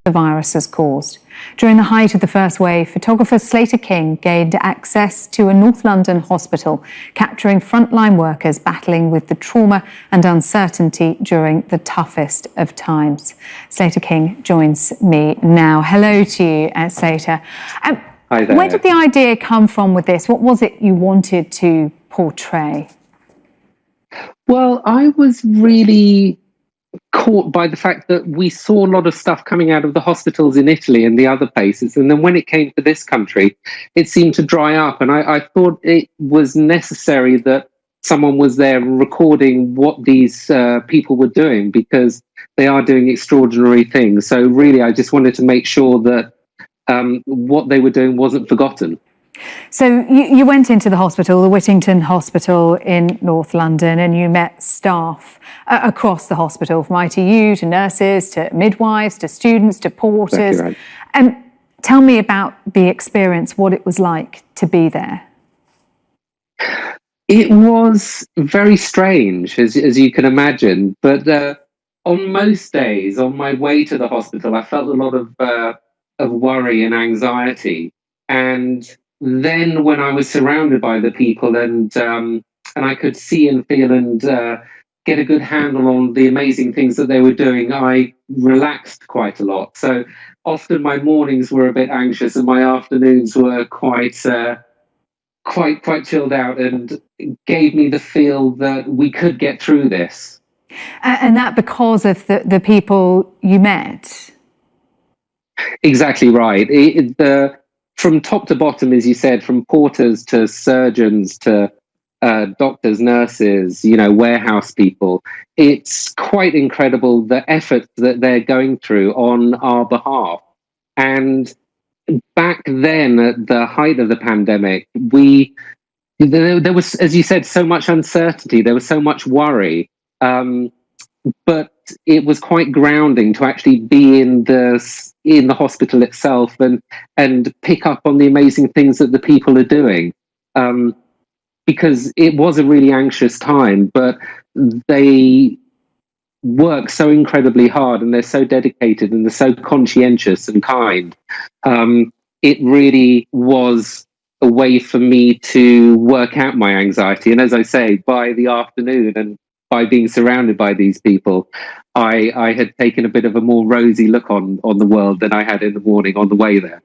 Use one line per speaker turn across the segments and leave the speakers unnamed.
the virus has caused. During the height of the first wave, photographer Slater gained access to a North London hospital, capturing frontline workers battling with the trauma and uncertainty during the toughest of times. Slater joins me now. Hello to you, Slater.
Hi there.
Where did the idea come from with this? What was it you wanted to portray?
Well, I was really caught by the fact that we saw a lot of stuff coming out of the hospitals in Italy and the other places. And then when it came to this country, it seemed to dry up. And I thought it was necessary that someone was there recording what these people were doing, because they are doing extraordinary things. So really, I just wanted to make sure that what they were doing wasn't forgotten.
So you went into the hospital, the Whittington Hospital in North London, and you met staff across the hospital, from ITU to nurses to midwives to students to porters.
Exactly right.
Tell me about the experience, what it was like to be there.
It was very strange, as you can imagine. But on most days, on my way to the hospital, I felt a lot of worry and anxiety. And then when I was surrounded by the people and I could see and feel and get a good handle on the amazing things that they were doing, I relaxed quite a lot. So often my mornings were a bit anxious and my afternoons were quite chilled out, and gave me the feel that we could get through this.
And that because of the people you met?
Exactly right. From top to bottom, as you said, from porters to surgeons to doctors, nurses, warehouse people, it's quite incredible the effort that they're going through on our behalf. And back then, at the height of the pandemic, there was, as you said, so much uncertainty. There was so much worry. But it was quite grounding to actually be in the hospital itself and pick up on the amazing things that the people are doing, because it was a really anxious time, but they work so incredibly hard and they're so dedicated and they're so conscientious and kind. It really was a way for me to work out my anxiety. And as I say, by the afternoon and by being surrounded by these people, I had taken a bit of a more rosy look on the world than I had in the morning on the way there.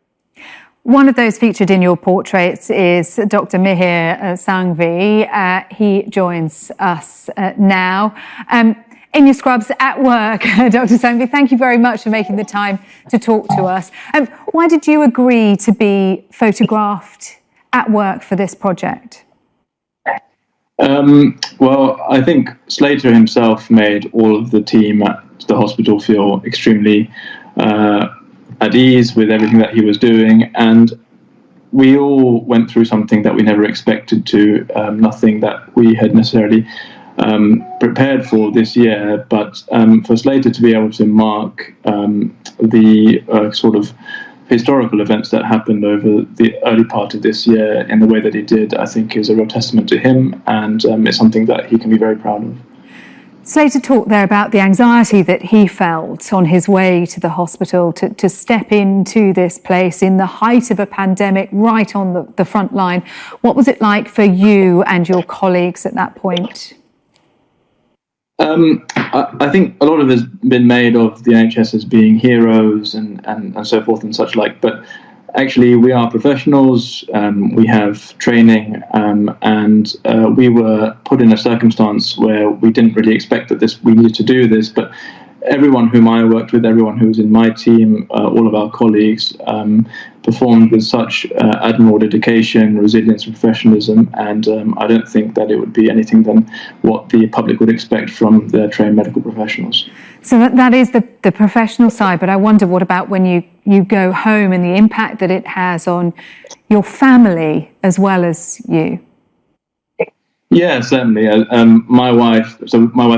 One of those featured in your portraits is Dr. Mihir Sanghvi. He joins us now. In your scrubs at work, Dr. Sanghvi, thank you very much for making the time to talk to us. Why did you agree to be photographed at work for this project?
Well, I think Slater himself made all of the team at the hospital feel extremely at ease with everything that he was doing, and we all went through something that we never expected to, nothing that we had necessarily prepared for this year, but for Slater to be able to mark the sort of historical events that happened over the early part of this year in the way that he did, I think is a real testament to him, and it's something that he can be very proud of.
Slater talked there about the anxiety that he felt on his way to the hospital to step into this place in the height of a pandemic, right on the front line. What was it like for you and your colleagues at that point?
I think a lot of it has been made of the NHS as being heroes and so forth and such like, but actually we are professionals, we have training, and we were put in a circumstance where we didn't really expect that we needed to do this, but everyone whom I worked with, everyone who was in my team, all of our colleagues performed with such admirable dedication, resilience and professionalism, and I don't think that it would be anything than what the public would expect from their trained medical professionals.
So that is the professional side, but I wonder, what about when you go home and the impact that it has on your family as well as you?
Yeah, certainly. My wife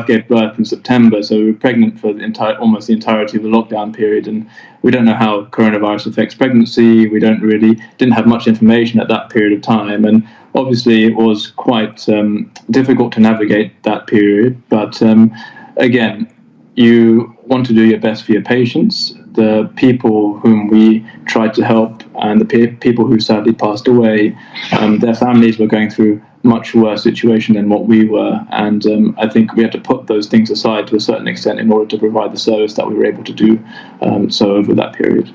gave birth in September, so we were pregnant for almost the entirety of the lockdown period, and we don't know how coronavirus affects pregnancy. We didn't have much information at that period of time, and obviously it was quite difficult to navigate that period. But again, you want to do your best for your patients, the people whom we tried to help and the people who sadly passed away, their families were going through much worse situation than what we were, and I think we had to put those things aside to a certain extent in order to provide the service that we were able to do so over that period.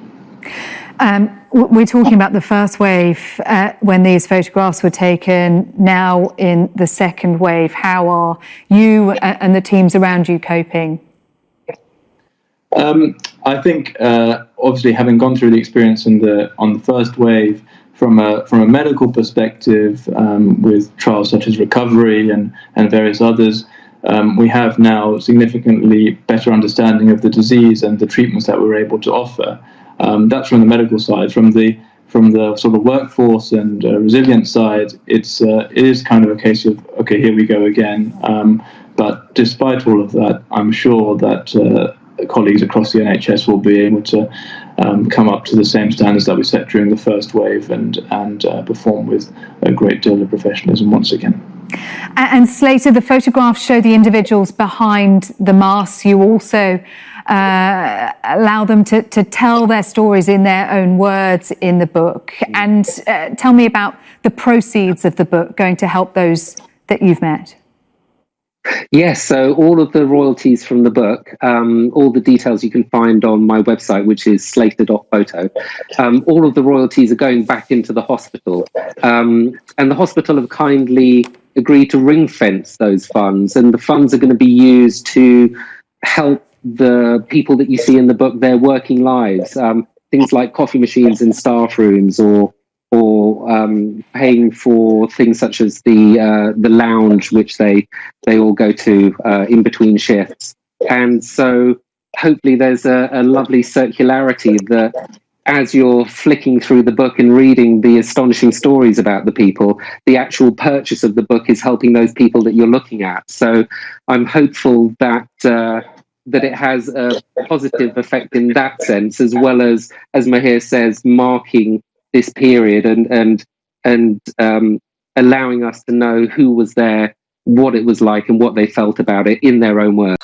We're talking about the first wave when these photographs were taken. Now in the second wave, how are you and the teams around you coping?
I think obviously having gone through the experience on the first wave, from a medical perspective, with trials such as recovery and various others, we have now significantly better understanding of the disease and the treatments that we're able to offer. That's from the medical side. From the sort of workforce and resilience side, it is kind of a case of, okay, here we go again. But despite all of that, I'm sure that colleagues across the NHS will be able to come up to the same standards that we set during the first wave and perform with a great deal of professionalism once again.
And Slater, the photographs show the individuals behind the masks. You also allow them to tell their stories in their own words in the book. And tell me about the proceeds of the book going to help those that you've met.
Yes, so all of the royalties from the book, all the details you can find on my website, which is slater.photo. All of the royalties are going back into the hospital. And the hospital have kindly agreed to ring fence those funds. And the funds are going to be used to help the people that you see in the book, their working lives. Things like coffee machines in staff rooms, or paying for things such as the lounge, which they all go to in between shifts. And so hopefully there's a lovely circularity that as you're flicking through the book and reading the astonishing stories about the people, the actual purchase of the book is helping those people that you're looking at. So I'm hopeful that it has a positive effect in that sense, as well as Mahir says, marking this period and allowing us to know who was there, what it was like, and what they felt about it in their own words.